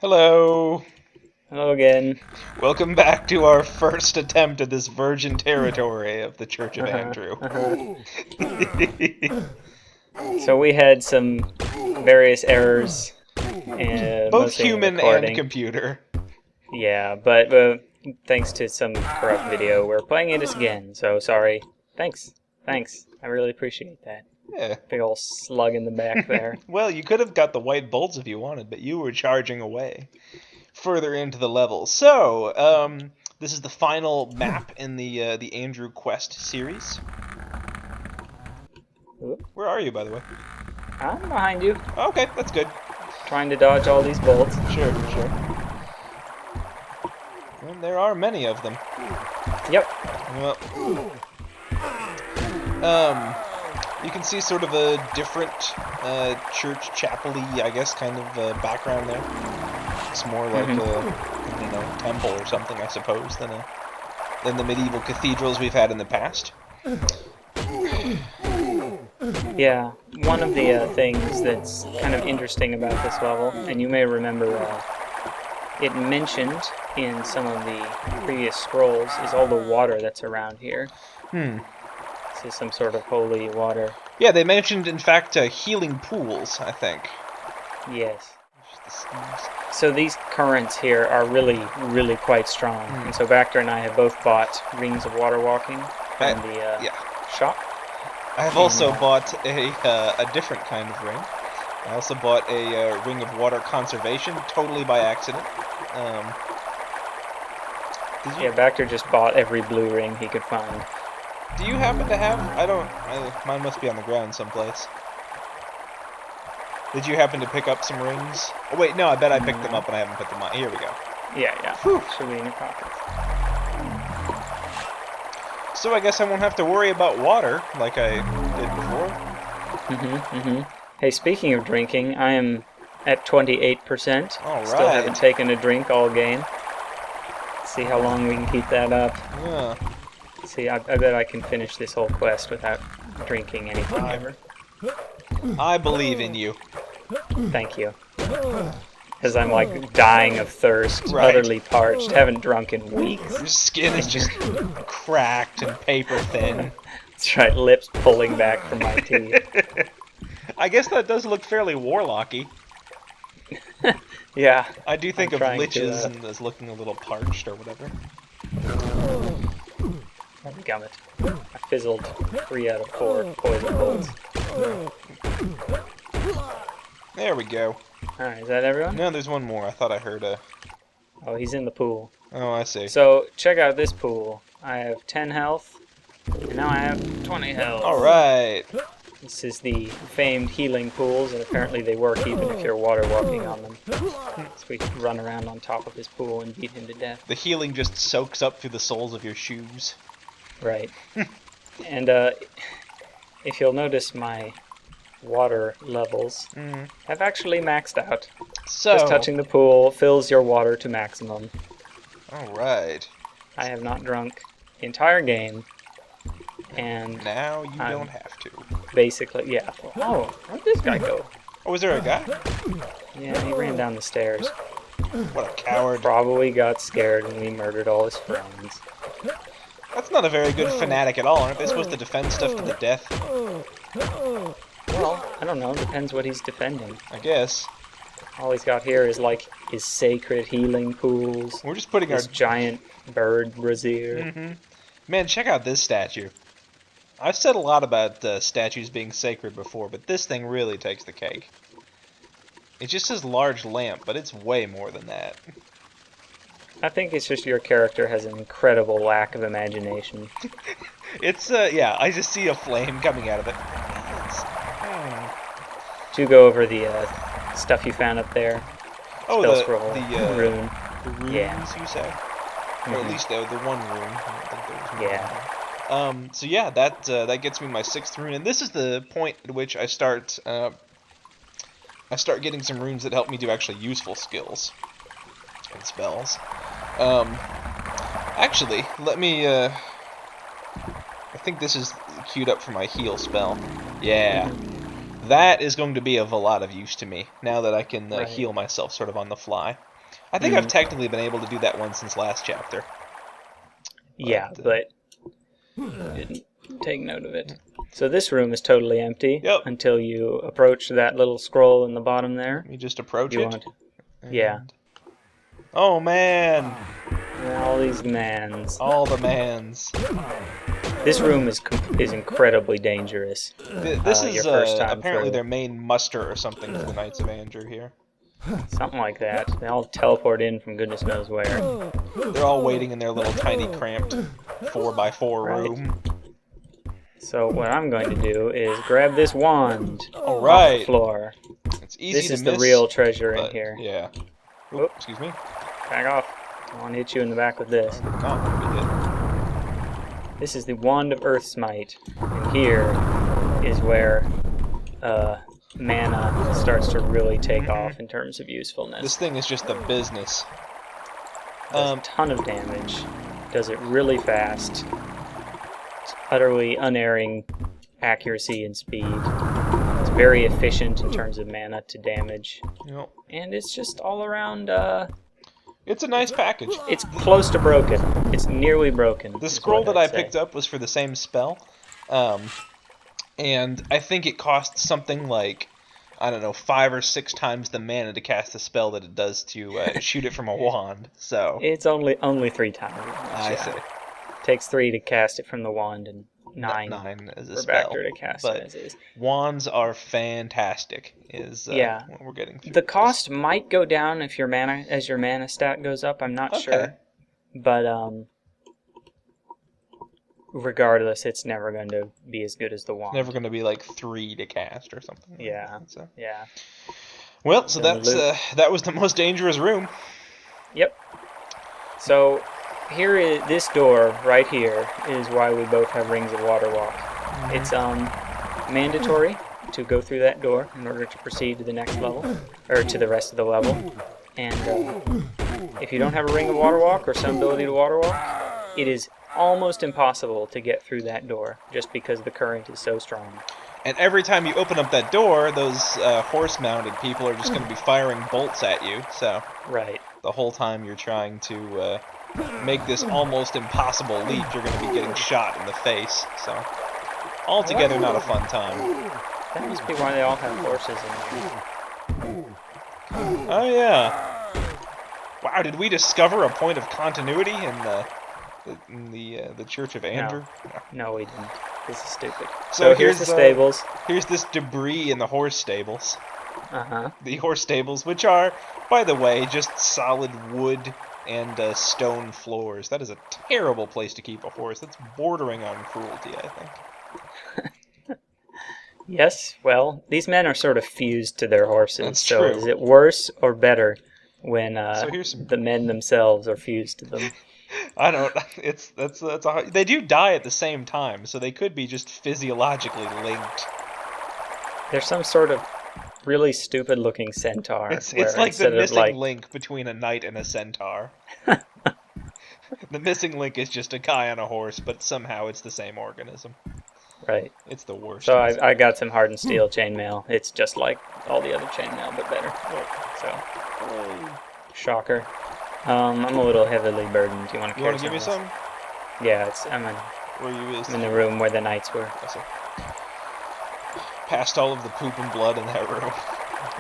Hello. Hello again. Welcome back to our first attempt at this virgin territory of the Church of Uh-huh, Andrew. uh-huh. So we had some various errors, Both mostly in the human and recording. computer. Yeah, but thanks to some corrupt video, we're playing it again. So sorry. Thanks. I really appreciate that. Yeah. Big ol' slug in the back there. Well, you could have got the white bolts if you wanted, but you were charging away further into the level. So, this is the final map in the Andrew Quest series. Oop. Where are you, by the way? I'm behind you, Okay, that's good. trying to dodge all these bolts. Sure. And there are many of them. Yep. Well, you can see sort of a different church chapel-y, I guess, kind of background there. It's more like a temple or something, I suppose, than the medieval cathedrals we've had in the past. Yeah, one of the things that's kind of interesting about this level, and you may remember it mentioned in some of the previous scrolls, is all the water that's around here. This is some sort of holy water. Yeah, they mentioned, in fact, healing pools, I think. Yes. So these currents here are really, really quite strong. And so Bacter and I have both bought rings of water walking from the shop. I have also bought a different kind of ring. I also bought a ring of water conservation, totally by accident. Yeah, Bacter just bought every blue ring he could find. Do you happen to have? Mine must be on the ground someplace. Did you happen to pick up some rings? Oh wait, no, I bet I picked them up and I haven't put them on. Here we go. Yeah. Whew. Should be in your pockets. So I guess I won't have to worry about water like I did before. Hey, speaking of drinking, I am at 28%. All right. Still haven't taken a drink all game. See how long we can keep that up. Yeah. See, I bet I can finish this whole quest without drinking anything ever. I believe in you. Thank you. Because I'm like dying of thirst, Right. utterly parched, haven't drunk in weeks. Your skin is just cracked and paper thin. That's right, lips pulling back from my teeth. I guess that does look fairly warlocky. Yeah. I do think I'm of trying liches to, and as looking a little parched or whatever. Gummit. I fizzled 3 out of 4 poison bolts. There we go. Alright, is that everyone? No, there's one more. I thought I heard a... Oh, he's in the pool. Oh, I see. So, check out this pool. I have 10 health, and now I have 20 health. Alright. This is the famed healing pools, and apparently they work even if you're water walking on them. So we can run around on top of this pool and beat him to death. The healing just soaks up through the soles of your shoes. Right. And if you'll notice, my water levels have actually maxed out. So... Just touching the pool fills your water to maximum. Alright. I have not drunk the entire game, and Now you don't have to. basically, yeah. Oh, where'd this guy go? Oh, was there a guy? Yeah, he ran down the stairs. What a coward. Probably got scared and we murdered all his friends. That's not a very good fanatic at all. Aren't they supposed to defend stuff to the death? Well, I don't know. Depends what he's defending. I guess. All he's got here is like his sacred healing pools. We're just putting his giant bird brazier. Man, check out this statue. I've said a lot about statues being sacred before, but this thing really takes the cake. It just says large lamp, but it's way more than that. I think it's just your character has an incredible lack of imagination. It's, yeah, I just see a flame coming out of it. To go over the stuff you found up there. Oh, Spell the scroll, rune. The runes, Yeah. you say? Or at least the one rune. I don't think there was more. Yeah. So yeah, that gets me my 6th rune, and this is the point at which I start getting some runes that help me do actually useful skills and spells. Actually, let me. I think this is queued up for my heal spell. Yeah, that is going to be of a lot of use to me now that I can heal myself sort of on the fly. I think I've technically been able to do that one since last chapter. Yeah, but didn't take note of it. So this room is totally empty until you approach that little scroll in the bottom there. You just approach it? Yeah. Oh, man! All these mans. All the mans. This room is incredibly dangerous. This is your first time apparently through. their main muster or something for the Knights of Andrew here. Something like that. They all teleport in from goodness knows where. They're all waiting in their little tiny cramped 4x4 room. So what I'm going to do is grab this wand off the floor. It's easy this to is miss, the real treasure in here. Yeah. Oop, excuse me. Back off. I want to hit you in the back with this. This is the Wand of Earth Smite. And here is where mana starts to really take off in terms of usefulness. This thing is just the business. Does a ton of damage. Does it really fast. It's utterly unerring accuracy and speed. It's very efficient in terms of mana to damage. Yep. And it's just all around... it's a nice package. It's close to broken. It's nearly broken. The scroll that I picked up was for the same spell. And I think it costs something like, I don't know, 5 or 6 times the mana to cast a spell that it does to shoot it from a wand. So it's only 3 times. I see. It takes 3 to cast it from the wand and 9 as a for spell. Bacter to cast it as is. Wands are fantastic. What we're getting through. The cost might go down if your mana stat goes up. I'm not sure, but regardless, it's never going to be as good as the wand. It's never going to be like 3 to cast or something. Yeah, so. yeah. Well, so that was the most dangerous room. Yep. So here is this door right here is why we both have Rings of Water Walk. It's mandatory to go through that door in order to proceed to the next level, or to the rest of the level. And if you don't have a Ring of Water Walk or some ability to Water Walk, it is almost impossible to get through that door just because the current is so strong. And every time you open up that door, those horse-mounted people are just going to be firing bolts at you. So the whole time you're trying to make this almost impossible leap, you're going to be getting shot in the face. So altogether, not a fun time. That must be why they all have horses in here. Oh yeah! Wow, did we discover a point of continuity in the Church of Andrew? No, we didn't. This is stupid. So here's the stables. Here's this debris in the horse stables. Uh-huh. The horse stables, which are, by the way, just solid wood and stone floors. That is a terrible place to keep a horse. That's bordering on cruelty, I think. Yes, well, these men are sort of fused to their horses. That's so true. Is it worse or better when the men themselves are fused to them? I don't. They do die at the same time, so they could be just physiologically linked. There's some sort of really stupid-looking centaur. It's like the missing link between a knight and a centaur. The missing link is just a guy on a horse, but somehow it's the same organism. Right. It's the worst. So I got some hardened steel chainmail. It's just like all the other chainmail, but better. So, shocker. I'm a little heavily burdened. Do you want to give me some? Yeah, I'm in the room where the knights were. Past all of the poop and blood in that room.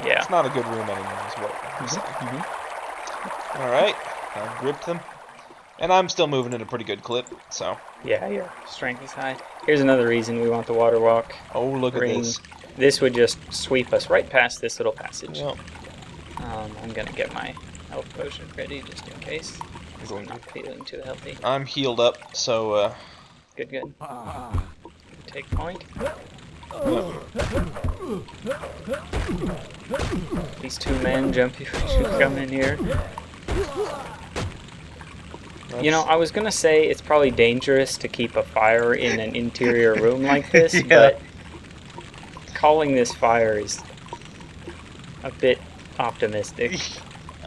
Yeah. It's not a good room anymore, is what I'm saying. All right, I've gripped them. And I'm still moving at a pretty good clip, so. Yeah, your strength is high. Here's another reason we want the water walk. Oh, look at this. This would just sweep us right past this little passage. Yep. I'm going to get my health potion ready just in case. I'm not feeling too healthy. I'm healed up, so... Good. Take point. These 2 men come in here. You know, I was going to say it's probably dangerous to keep a fire in an interior room like this, but calling this fire is a bit optimistic.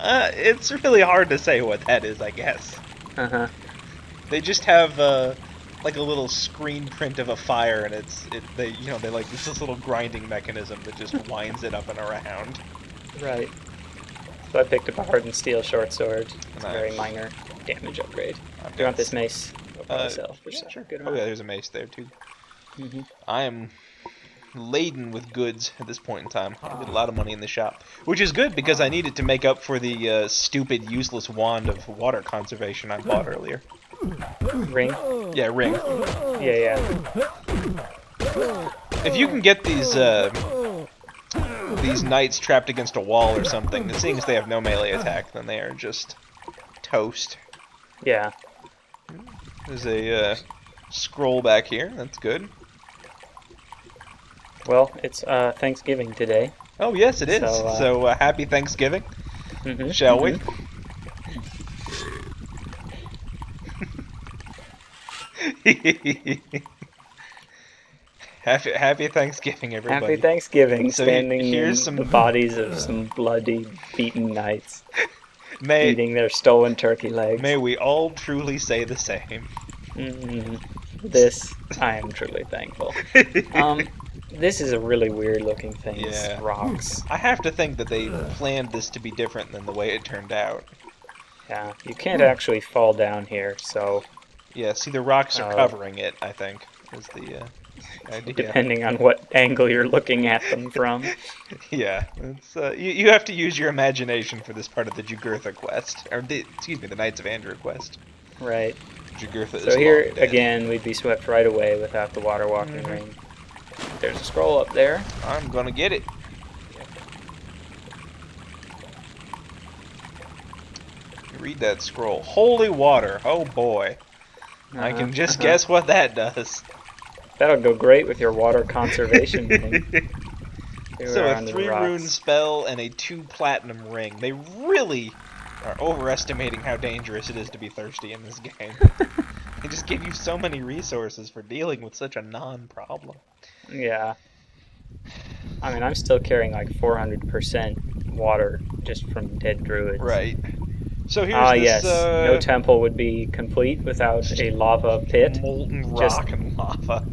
It's really hard to say what that is, I guess. Uh-huh. They just have like a little screen print of a fire, and they like this little grinding mechanism that just winds it up and around. Right. So I picked up a hardened steel short sword. It's a very Nice. minor damage upgrade. I've Do you want got this mace? Go by itself. yeah, sure. Good Oh amount. yeah, there's a mace there too. Mm-hmm. I am laden with goods at this point in time. I did a lot of money in the shop, which is good because I need it to make up for the stupid, useless wand of water conservation I bought earlier. Ring? Yeah, ring. Yeah. If you can get these knights trapped against a wall or something, seeing as they have no melee attack, then they are just toast. Yeah. There's a scroll back here. That's good. Well, it's Thanksgiving today. Oh yes, it is. So happy Thanksgiving, shall we? Happy Thanksgiving, everybody. Happy Thanksgiving, So standing here's in the bodies of some bloody, beaten knights, May eating their stolen turkey legs. May we all truly say the same. This, I am truly thankful. This is a really weird looking thing. Yeah. It's rocks. I have to think that they planned this to be different than the way it turned out. Yeah, you can't actually fall down here, so... Yeah, see, the rocks are covering it, I think, is the idea. Depending on what angle you're looking at them from. Yeah, it's, you have to use your imagination for this part of the Jugurtha quest. Or, excuse me, the Knights of Andrew quest. Right. Jugurtha is So here, long dead. again, we'd be swept right away without the water walking ring. There's a scroll up there. I'm gonna get it. Read that scroll. Holy water. Oh boy. I can just guess what that does. That'll go great with your water conservation thing. So a 3-rune spell and a 2 platinum ring. They really are overestimating how dangerous it is to be thirsty in this game. They just give you so many resources for dealing with such a non-problem. Yeah. I mean, I'm still carrying like 400% water just from dead druids. Right. So here's this... yes. No temple would be complete without a lava pit. Molten rock and lava.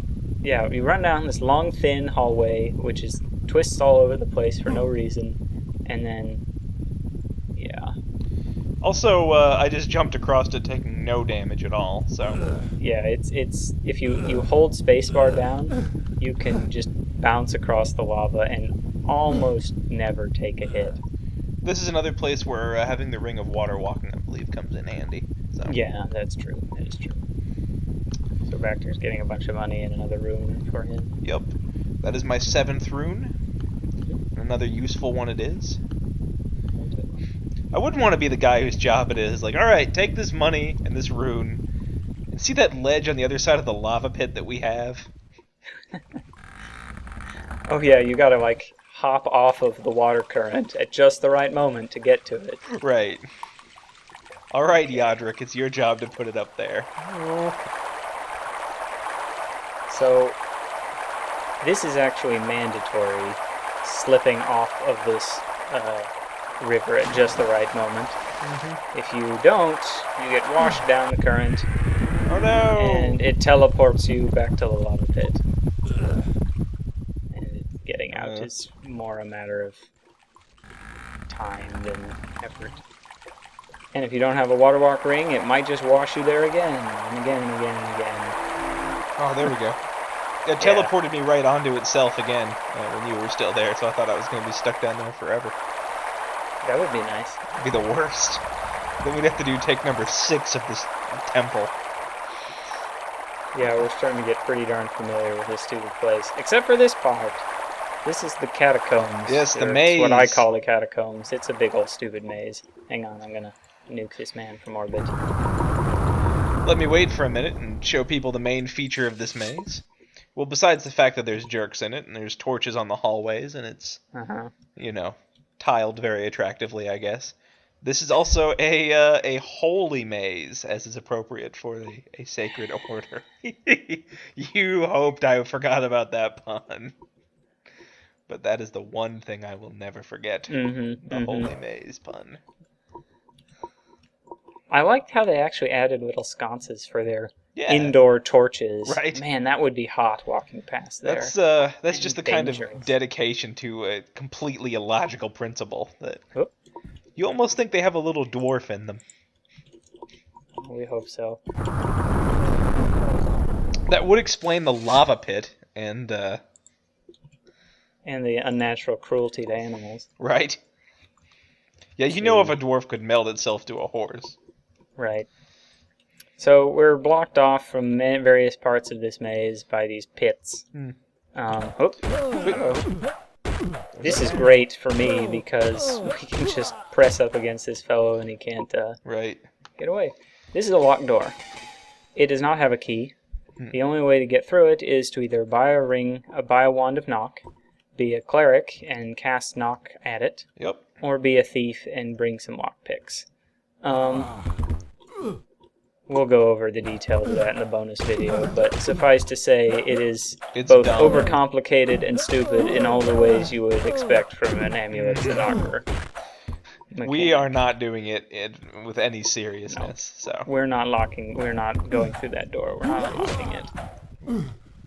Yeah, you run down this long, thin hallway, which is twists all over the place for no reason, and then... Yeah. Also, I just jumped across it taking no damage at all, so... Yeah, it's if you hold spacebar down, you can just bounce across the lava and almost never take a hit. This is another place where having the Ring of Water Walking, I believe, comes in handy. So. Yeah, that's true. That is true. So Bacter's getting a bunch of money and another rune for him. Yep. That is my 7th rune. Another useful one it is. I wouldn't want to be the guy whose job it is. Like, alright, take this money and this rune. And see that ledge on the other side of the lava pit that we have? Oh yeah, you gotta like hop off of the water current at just the right moment to get to it. Right. Alright, Yadrik, it's your job to put it up there. So, this is actually mandatory, slipping off of this river at just the right moment. If you don't, you get washed down the current. Oh no! And it teleports you back to the lava pit. And getting out is more a matter of time than effort. And if you don't have a water walk ring, it might just wash you there again, and again, and again, and again. Oh, there we go. It teleported me right onto itself again when you were still there, so I thought I was going to be stuck down there forever. That would be nice. It'd be the worst. Then we'd have to do take number 6 of this temple. Yeah, we're starting to get pretty darn familiar with this stupid place. Except for this part. This is the catacombs. Yes, the It's maze. what I call the catacombs. It's a big old stupid maze. Hang on, I'm gonna nuke this man from orbit. Let me wait for a minute and show people the main feature of this maze. Well, besides the fact that there's jerks in it, and there's torches on the hallways, and it's, you know, tiled very attractively, I guess. This is also a holy maze, as is appropriate for a sacred order. You hoped I forgot about that pun. But that is the one thing I will never forget. The holy maze pun. I liked how they actually added little sconces for their indoor torches. Right. Man, that would be hot walking past there. That's just the dangerous. kind of dedication to a completely illogical principle that You almost think they have a little dwarf in them. We hope so. That would explain the lava pit and the unnatural cruelty to animals. Right. Yeah, you know if a dwarf could meld itself to a horse. Right. So we're blocked off from various parts of this maze by these pits. Hello. This is great for me because we can just press up against this fellow and he can't get away. This is a locked door. It does not have a key. The only way to get through it is to either buy a wand of knock, be a cleric and cast knock at it, or be a thief and bring some lockpicks. We'll go over the details of that in the bonus video, but suffice to say, it's both dumb, overcomplicated and stupid in all the ways you would expect from an Amulets and Armor. We are not doing it with any seriousness. No. So we're not going through that door. We're not unlocking it.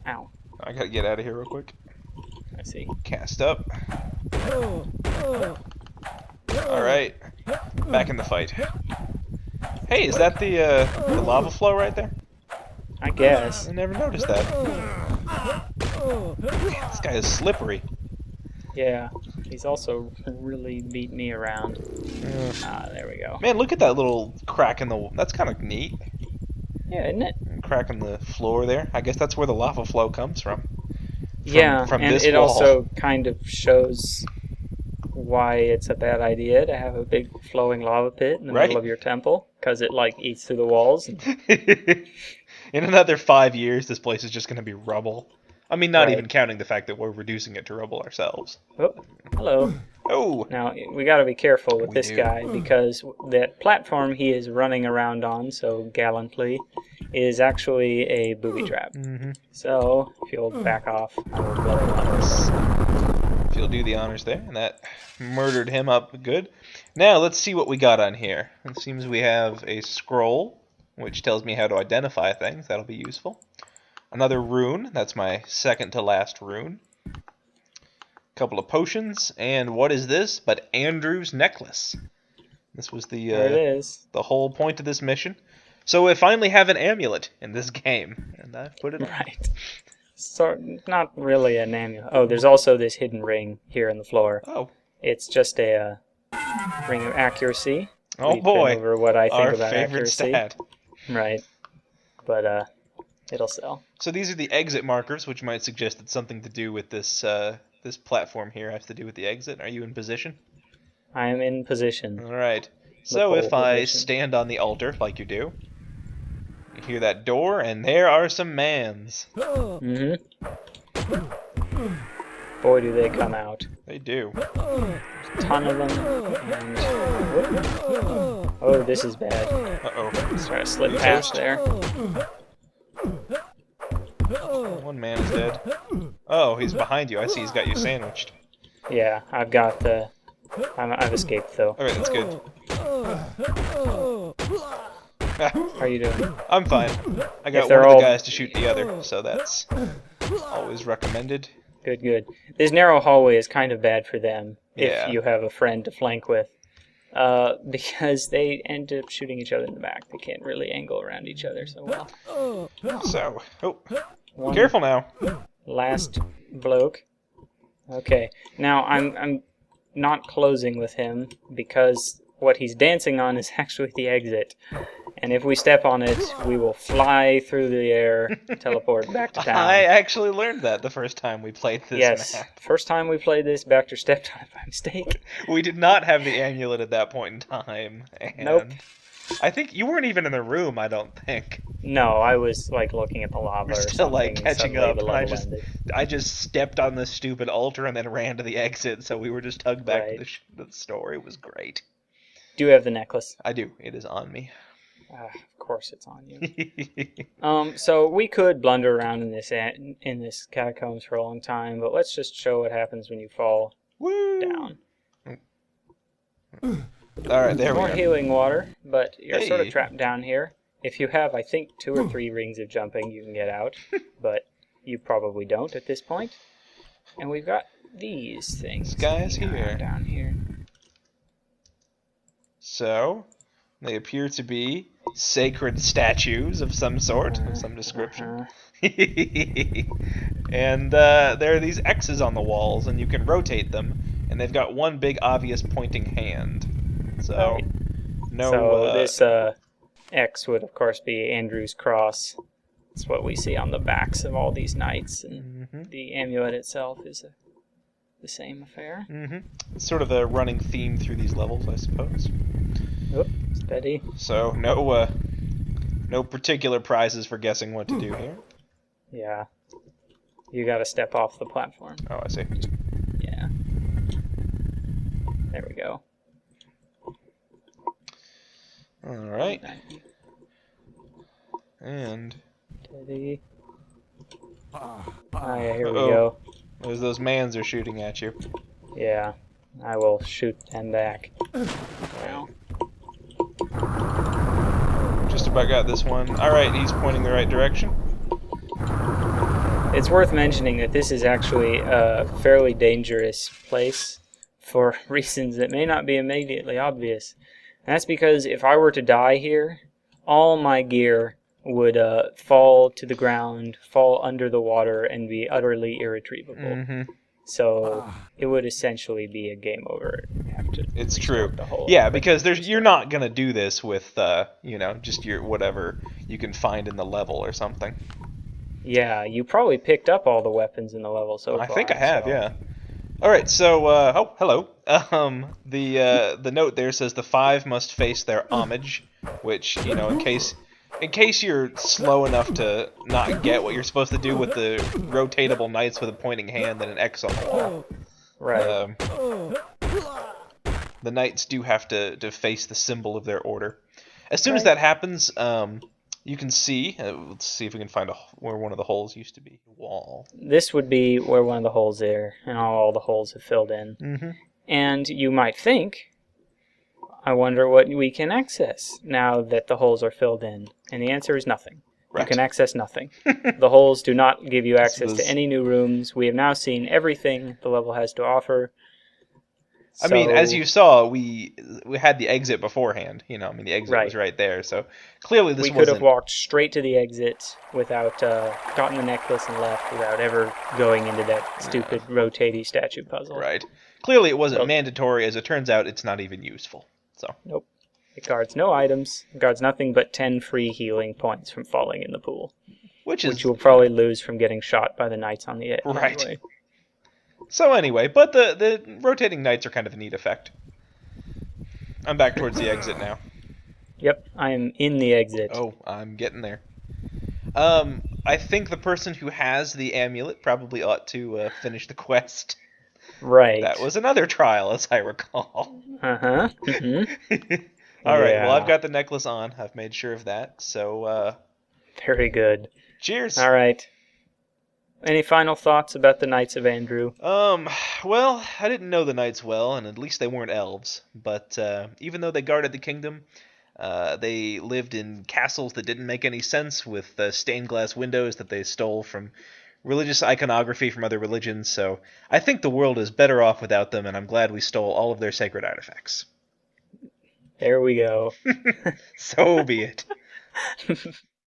Ow. I gotta get out of here real quick. I see. Cast up. Alright. Back in the fight. Hey, is that the lava flow right there? I guess. I never noticed that. Man, this guy is slippery. Yeah, he's also really beat me around. There we go. Man, look at that little crack in the... That's kind of neat. Yeah, isn't it? Crack in the floor there. I guess that's where the lava flow comes from. From and this it wall. Also kind of shows why it's a bad idea to have a big flowing lava pit in the middle of your temple, because it like eats through the walls. And... In another 5 years, this place is just going to be rubble. I mean, not even counting the fact that we're reducing it to rubble ourselves. Oh, hello. Oh. Now, we got to be careful with this guy, because that platform he is running around on so gallantly is actually a booby trap. So, if you'll back off, I will blow him up. If you'll do the honors there, and that murdered him up good. Now, let's see what we got on here. It seems we have a scroll, which tells me how to identify things. That'll be useful. Another rune. That's my second to last rune. A couple of potions. And what is this but Andrew's necklace? This was the whole point of this mission. So we finally have an amulet in this game. And I've put it on. Right. So, not really an amulet. Oh, there's also this hidden ring here in the floor. Oh. It's just a ring of accuracy. Oh boy. Over what I think Our about favorite accuracy. stat. Right. But it'll sell. So these are the exit markers, which might suggest it's something to do with this this platform here. Has to do with the exit. Are you in position? I am in position. All right. So if I stand on the altar, like you do, you hear that door, and there are some mans. Boy, do they come out. They do. There's a ton of them. And... oh, this is bad. Uh-oh. Let's try to slip past there. One man is dead. Oh, he's behind you. I see he's got you sandwiched. Yeah, I've I've escaped, though. Alright, that's good. How are you doing? I'm fine. I got one of the guys to shoot the other, so that's always recommended. Good, good. This narrow hallway is kind of bad for them if you have a friend to flank with. Because they end up shooting each other in the back. They can't really angle around each other so well. So, careful now. Last bloke. Okay, now I'm not closing with him because what he's dancing on is actually the exit. And if we step on it, we will fly through the air, teleport back to town. I actually learned that the first time we played this Yes, first time we played this, Baxter stepped on it by mistake. We did not have the amulet at that point in time. And nope. I think you weren't even in the room, I don't think. No, I was like looking at the lava We're or still something. like catching up. And I ended. just stepped on this stupid altar and then ran to the exit, so we were just tugged back to the store. It was great. Do you have the necklace? I do. It is on me. Of course it's on you. So we could blunder around in this catacombs for a long time, but let's just show what happens when you fall down. Alright, there we go. More healing water, but you're sort of trapped down here. If you have, I think, 2 or 3 rings of jumping, you can get out, but you probably don't at this point. And we've got these things. This guy's here. Down here. So, they appear to be sacred statues of some sort, of some description. And there are these X's on the walls, and you can rotate them, and they've got one big obvious pointing hand. So, Right. no. So this X would, of course, be Andrew's cross. It's what we see on the backs of all these knights, and the amulet itself is the same affair. It's sort of a running theme through these levels, I suppose. Oop, steady. So, no particular prizes for guessing what to do here. Yeah. You gotta step off the platform. Oh, I see. Yeah. There we go. Alright. And... Steady. Yeah, here we go. Those mans are shooting at you. Yeah. I will shoot them back. Wow. Just about got this one. Alright, he's pointing the right direction. It's worth mentioning that this is actually a fairly dangerous place for reasons that may not be immediately obvious. And that's because if I were to die here, all my gear would fall to the ground, fall under the water, and be utterly irretrievable. So it would essentially be a game over. You have to it's true. The whole yeah, because you're not gonna do this with just your whatever you can find in the level or something. Yeah, you probably picked up all the weapons in the level so far. I think I have, yeah. All right, so oh, hello. The note there says the 5 must face their homage, which in case you're slow enough to not get what you're supposed to do with the rotatable knights with a pointing hand and an X on the wall. Right. The knights do have to face the symbol of their order. As soon as that happens, you can see. Let's see if we can find where one of the holes used to be. Wall. This would be where one of the holes there, and all the holes have filled in. And you might think, I wonder what we can access now that the holes are filled in. And the answer is nothing. Right. You can access nothing. The holes do not give you access to any new rooms. We have now seen everything the level has to offer. I mean, as you saw, we had the exit beforehand. The exit was right there. So clearly this wasn't... We could have walked straight to the exit without gotten the necklace and left without ever going into that stupid rotating statue puzzle. Right. Clearly it wasn't mandatory. As it turns out, it's not even useful. So. Nope. It guards no items. It guards nothing but 10 free healing points from falling in the pool. Which you will probably lose from getting shot by the knights on the edge. Right. Anyway. So anyway, but the rotating knights are kind of a neat effect. I'm back towards the exit now. Yep, I am in the exit. Oh, I'm getting there. I think the person who has the amulet probably ought to finish the quest. Right. That was another trial, as I recall. Uh-huh. All right, well, I've got the necklace on. I've made sure of that, so... Very good. Cheers. All right. Any final thoughts about the Knights of Andrew? Well, I didn't know the knights well, and at least they weren't elves. But even though they guarded the kingdom, they lived in castles that didn't make any sense, with stained glass windows that they stole from religious iconography from other religions. So I think the world is better off without them, and I'm glad we stole all of their sacred artifacts. There we go. So be it.